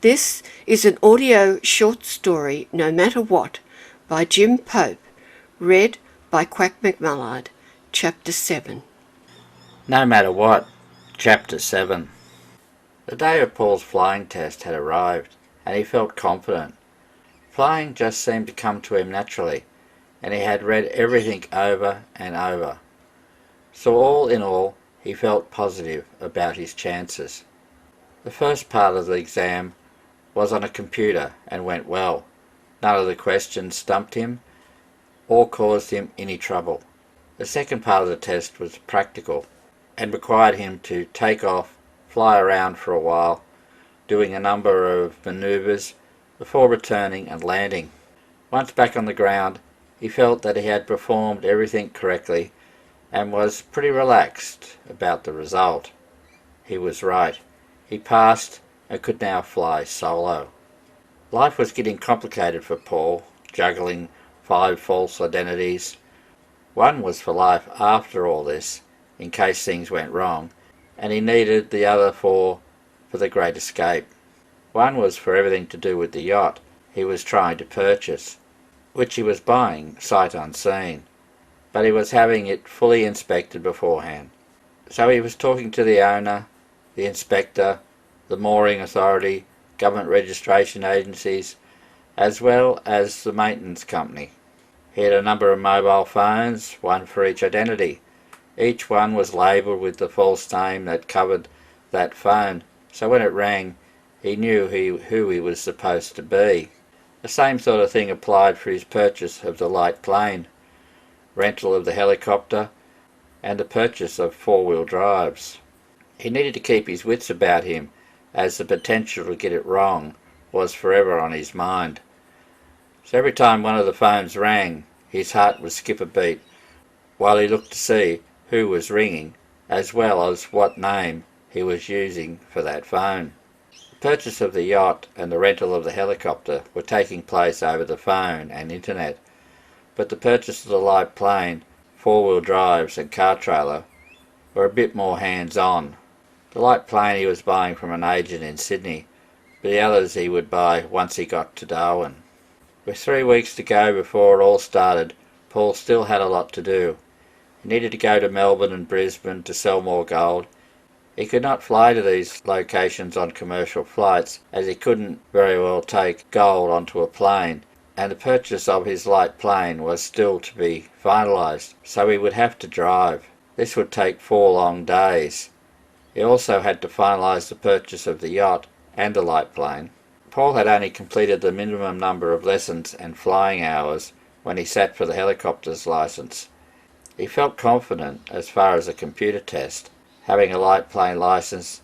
This is an audio short story, No Matter What, by Jim Pope, read by Quack McMullard, Chapter 7. No Matter What, Chapter 7. The day of Paul's flying test had arrived, and he felt confident. Flying just seemed to come to him naturally, and he had read everything over and over. So all in all, he felt positive about his chances. The first part of the exam was on a computer and went well. None of the questions stumped him or caused him any trouble. The second part of the test was practical and required him to take off, fly around for a while, doing a number of manoeuvres before returning and landing. Once back on the ground, he felt that he had performed everything correctly and was pretty relaxed about the result. He was right. He passed and could now fly solo. Life was getting complicated for Paul, juggling 5 false identities. One was for life after all this, in case things went wrong, and he needed the other 4 for the great escape. One was for everything to do with the yacht he was trying to purchase, which he was buying sight unseen, but he was having it fully inspected beforehand. So he was talking to the owner, the inspector, the mooring authority, government registration agencies, as well as the maintenance company. He had a number of mobile phones, one for each identity. Each one was labelled with the false name that covered that phone, so when it rang, he knew who he was supposed to be. The same sort of thing applied for his purchase of the light plane, rental of the helicopter, and the purchase of 4-wheel drives. He needed to keep his wits about him, as the potential to get it wrong was forever on his mind. So every time one of the phones rang, his heart would skip a beat while he looked to see who was ringing, as well as what name he was using for that phone. The purchase of the yacht and the rental of the helicopter were taking place over the phone and internet, but the purchase of the light plane, 4-wheel drives and car trailer were a bit more hands-on. The light plane he was buying from an agent in Sydney, but the others he would buy once he got to Darwin. With 3 weeks to go before it all started, Paul still had a lot to do. He needed to go to Melbourne and Brisbane to sell more gold. He could not fly to these locations on commercial flights, as he couldn't very well take gold onto a plane, and the purchase of his light plane was still to be finalised, so he would have to drive. This would take 4 long days. He also had to finalise the purchase of the yacht and the light plane. Paul had only completed the minimum number of lessons and flying hours when he sat for the helicopter's licence. He felt confident as far as the computer test. Having a light plane licence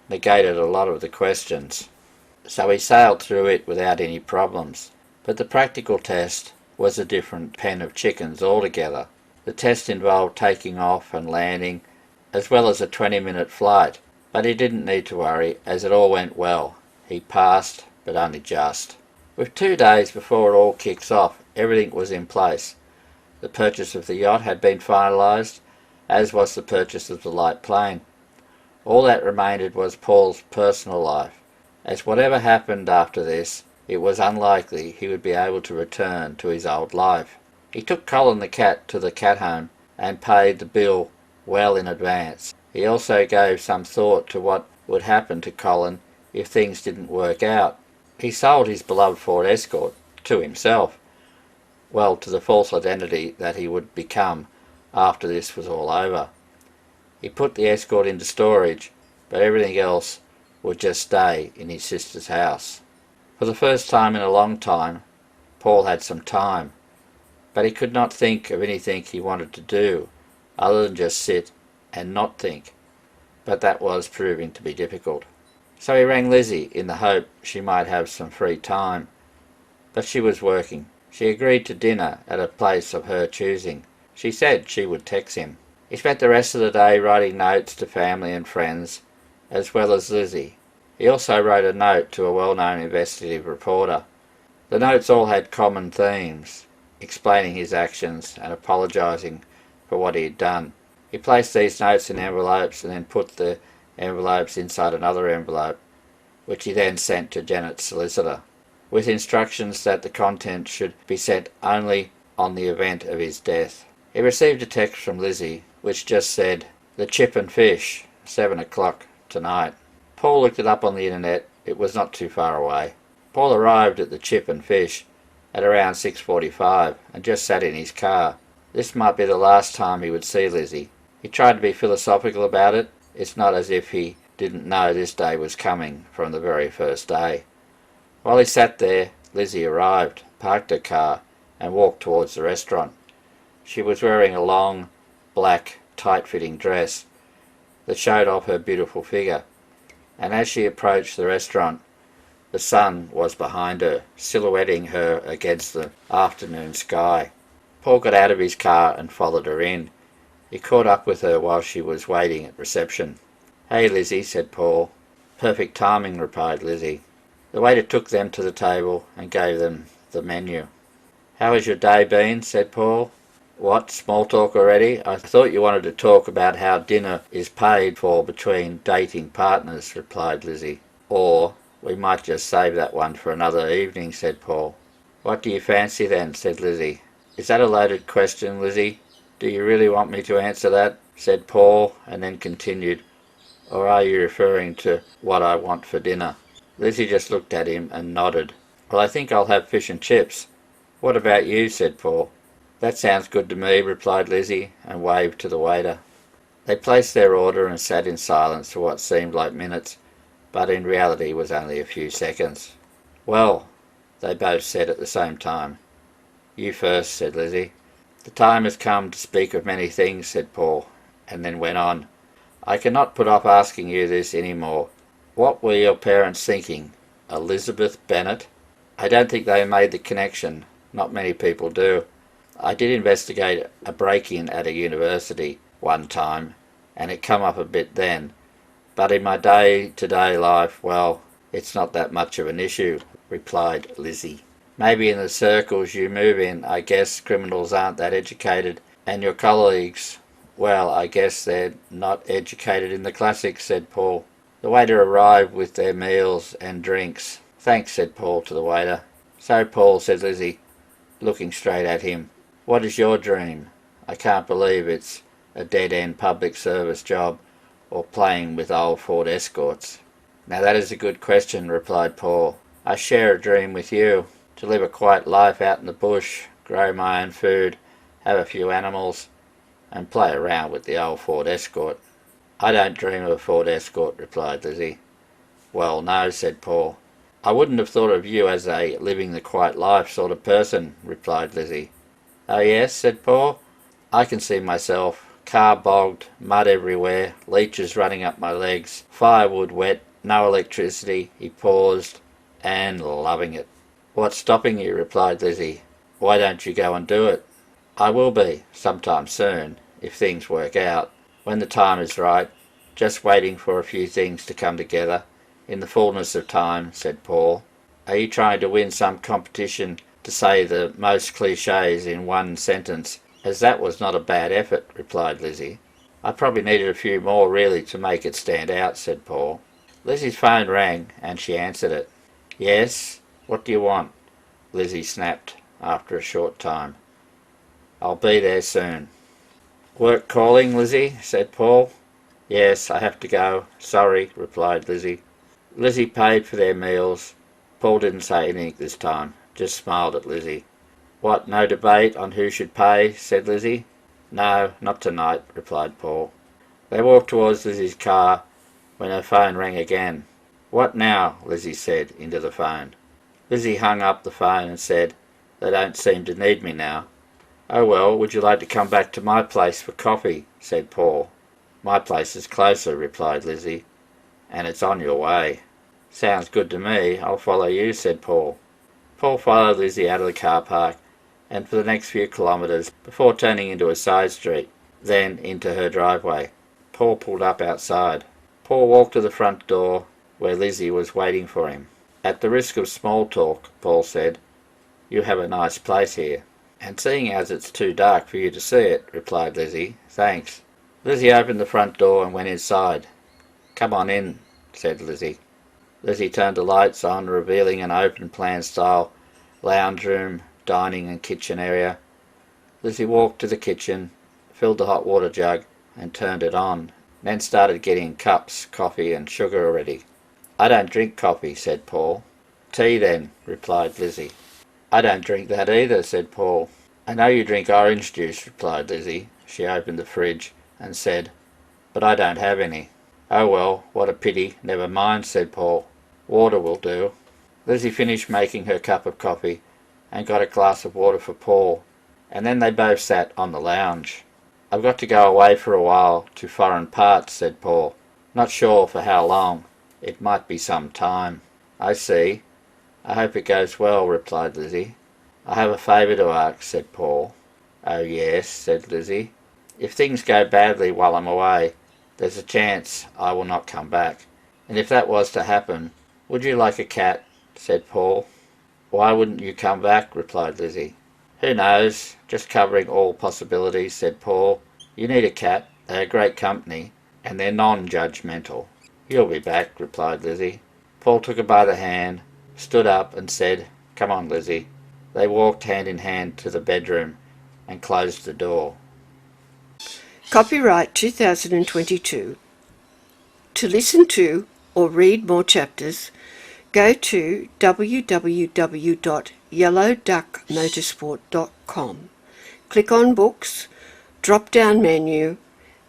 negated a lot of the questions, so he sailed through it without any problems. But the practical test was a different pen of chickens altogether. The test involved taking off and landing, as well as a 20-minute flight, but he didn't need to worry, as it all went well. He passed, but only just. With 2 days before it all kicks off, everything was in place. The purchase of the yacht had been finalised, as was the purchase of the light plane. All that remained was Paul's personal life, as whatever happened after this, it was unlikely he would be able to return to his old life. He took Colin the cat to the cat home and paid the bill well in advance. He also gave some thought to what would happen to Colin if things didn't work out. He sold his beloved Ford Escort to himself, well, to the false identity that he would become after this was all over. He put the Escort into storage, but everything else would just stay in his sister's house. For the first time in a long time, Paul had some time, but he could not think of anything he wanted to do other than just sit and not think, but that was proving to be difficult. So he rang Lizzie in the hope she might have some free time, but she was working. She agreed to dinner at a place of her choosing. She said she would text him. He spent the rest of the day writing notes to family and friends, as well as Lizzie. He also wrote a note to a well-known investigative reporter. The notes all had common themes, explaining his actions and apologising for what he had done. He placed these notes in envelopes and then put the envelopes inside another envelope, which he then sent to Janet's solicitor, with instructions that the contents should be sent only on the event of his death. He received a text from Lizzie, which just said, "The Chip and Fish, 7 o'clock tonight." Paul looked it up on the internet. It was not too far away. Paul arrived at the Chip and Fish at around 6:45 and just sat in his car. This might be the last time he would see Lizzie. He tried to be philosophical about it. It's not as if he didn't know this day was coming from the very first day. While he sat there, Lizzie arrived, parked her car, and walked towards the restaurant. She was wearing a long, black, tight-fitting dress that showed off her beautiful figure, and as she approached the restaurant, the sun was behind her, silhouetting her against the afternoon sky. Paul got out of his car and followed her in. He caught up with her while she was waiting at reception. "Hey, Lizzie," said Paul. "Perfect timing," replied Lizzie. The waiter took them to the table and gave them the menu. "How has your day been?" said Paul. "What, small talk already? I thought you wanted to talk about how dinner is paid for between dating partners," replied Lizzie. "Or we might just save that one for another evening," said Paul. "What do you fancy then?" said Lizzie. "Is that a loaded question, Lizzie? Do you really want me to answer that?" said Paul, and then continued, "Or are you referring to what I want for dinner?" Lizzie just looked at him and nodded. "Well, I think I'll have fish and chips. What about you?" said Paul. "That sounds good to me," replied Lizzie, and waved to the waiter. They placed their order and sat in silence for what seemed like minutes, but in reality was only a few seconds. "Well," they both said at the same time. "You first," said Lizzie. "The time has come to speak of many things," said Paul, and then went on. "I cannot put off asking you this any more. What were your parents thinking? Elizabeth Bennet? I don't think they made the connection. Not many people do. I did investigate a break-in at a university one time, and it come up a bit then. But in my day-to-day life, well, it's not that much of an issue," replied Lizzie. "Maybe in the circles you move in, I guess criminals aren't that educated, and your colleagues, well, I guess they're not educated in the classics," said Paul. The waiter arrived with their meals and drinks. "Thanks," said Paul to the waiter. "So, Paul," said Lizzie, looking straight at him, "what is your dream? I can't believe it's a dead-end public service job or playing with old Ford Escorts." "Now that is a good question," replied Paul. "I share a dream with you. To live a quiet life out in the bush, grow my own food, have a few animals, and play around with the old Ford Escort." "I don't dream of a Ford Escort," replied Lizzie. "Well, no," said Paul. "I wouldn't have thought of you as a living the quiet life sort of person," replied Lizzie. "Oh yes," said Paul. "I can see myself, car bogged, mud everywhere, leeches running up my legs, firewood wet, no electricity." He paused, "and loving it." "What's stopping you?" replied Lizzie. "Why don't you go and do it?" "I will be, sometime soon, if things work out. When the time is right. Just waiting for a few things to come together. In the fullness of time," said Paul. "Are you trying to win some competition to say the most cliches in one sentence, as that was not a bad effort," replied Lizzie. "I probably needed a few more really to make it stand out," said Paul. Lizzie's phone rang, and she answered it. "Yes? What do you want?" Lizzie snapped after a short time. "I'll be there soon." "Work calling, Lizzie?" said Paul. "Yes, I have to go. Sorry," replied Lizzie. Lizzie paid for their meals. Paul didn't say anything this time, just smiled at Lizzie. "What, no debate on who should pay?" said Lizzie. "No, not tonight," replied Paul. They walked towards Lizzie's car when her phone rang again. "What now?" Lizzie said into the phone. Lizzie hung up the phone and said, "They don't seem to need me now." "Oh well, would you like to come back to my place for coffee?" said Paul. "My place is closer," replied Lizzie, "and it's on your way." "Sounds good to me. I'll follow you," said Paul. Paul followed Lizzie out of the car park and for the next few kilometres before turning into a side street, then into her driveway. Paul pulled up outside. Paul walked to the front door where Lizzie was waiting for him. "At the risk of small talk," Paul said, "you have a nice place here." "And seeing as it's too dark for you to see it," replied Lizzie, "thanks." Lizzie opened the front door and went inside. "Come on in," said Lizzie. Lizzie turned the lights on, revealing an open-plan style lounge room, dining and kitchen area. Lizzie walked to the kitchen, filled the hot water jug and turned it on, then started getting cups, coffee and sugar ready. "I don't drink coffee," said Paul. "Tea then," replied Lizzie. "I don't drink that either," said Paul. "I know you drink orange juice," replied Lizzie. She opened the fridge and said, "But I don't have any." "Oh well, what a pity. Never mind," said Paul. "Water will do." Lizzie finished making her cup of coffee and got a glass of water for Paul, and then they both sat on the lounge. "I've got to go away for a while, to foreign parts," said Paul. "Not sure for how long. It might be some time." "I see. I hope it goes well," replied Lizzie. "I have a favour to ask," said Paul. "Oh yes," said Lizzie. "If things go badly while I'm away, there's a chance I will not come back. And if that was to happen, would you like a cat?" said Paul. "Why wouldn't you come back?" replied Lizzie. "Who knows? Just covering all possibilities," said Paul. "You need a cat. They're great company, and they're non-judgmental." "You'll be back," replied Lizzie. Paul took her by the hand, stood up and said, "Come on, Lizzie." They walked hand in hand to the bedroom and closed the door. Copyright 2022. To listen to or read more chapters, go to www.yellowduckmotorsport.com. Click on Books, drop-down menu,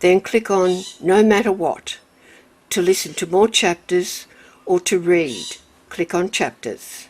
then click on No Matter What. To listen to more chapters or to read, click on Chapters.